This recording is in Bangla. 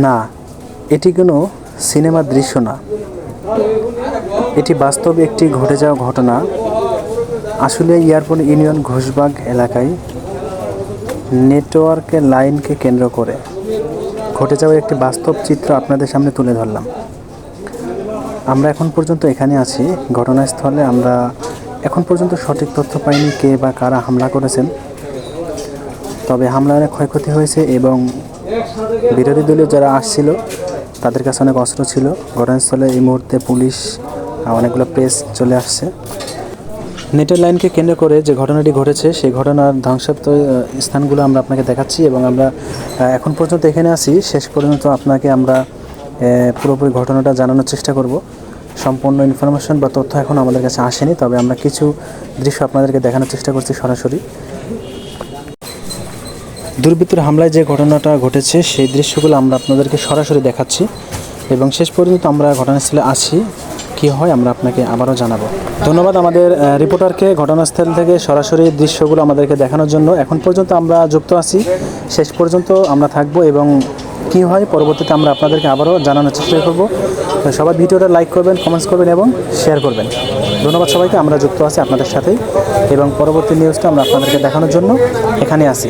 না, এটি কোনো সিনেমার দৃশ্য না, এটি বাস্তব একটি ঘটে যাওয়া ঘটনা। আসলে এয়ারপোর্ট ইউনিয়ন ঘোষবাগ এলাকায় নেটওয়ার্কের লাইনকে কেন্দ্র করে ঘটে যাওয়া একটি বাস্তব চিত্র আপনাদের সামনে তুলে ধরলাম। আমরা এখন পর্যন্ত এখানে আছি ঘটনাস্থলে। আমরা এখন পর্যন্ত সঠিক তথ্য পাইনি কে বা কারা হামলা করেছেন, তবে হামলায় অনেক ক্ষয়ক্ষতি হয়েছে এবং বিরোধী দলীয় যারা আসছিল তাদের কাছে অনেক অস্ত্র ছিল। ঘটনাস্থলে এই মুহূর্তে পুলিশ, অনেকগুলো প্রেস চলে আসছে। নেটের লাইনকে কেন্দ্র করে যে ঘটনাটি ঘটেছে সেই ঘটনার ধ্বংসাত্মক স্থানগুলো আমরা আপনাকে দেখাচ্ছি এবং আমরা এখন পর্যন্ত এখানে আছি। শেষ পর্যন্ত আপনাকে আমরা পুরোপুরি ঘটনাটা জানানোর চেষ্টা করব। সম্পূর্ণ ইনফরমেশন বা তথ্য এখন আমাদের কাছে আসেনি, তবে আমরা কিছু দৃশ্য আপনাদেরকে দেখানোর চেষ্টা করছি সরাসরি। দুর্বৃত্তের হামলায় যে ঘটনাটা ঘটেছে সেই দৃশ্যগুলো আমরা আপনাদেরকে সরাসরি দেখাচ্ছি এবং শেষ পর্যন্ত আমরা ঘটনাস্থলে আসি, কী হয় আমরা আপনাকে আবারও জানাবো। ধন্যবাদ আমাদের রিপোর্টারকে ঘটনাস্থল থেকে সরাসরি দৃশ্যগুলো আমাদেরকে দেখানোর জন্য। এখন পর্যন্ত আমরা যুক্ত আছি, শেষ পর্যন্ত আমরা থাকবো এবং কী হয় পরবর্তীতে আমরা আপনাদেরকে আবারও জানানোর চেষ্টা করব। সবাই ভিডিওটা লাইক করবেন, কমেন্টস করবেন এবং শেয়ার করবেন। ধন্যবাদ সবাইকে। আমরা যুক্ত আছি আপনাদের সাথেই এবং পরবর্তী নিউজটা আমরা আপনাদেরকে দেখানোর জন্য এখানে আছি।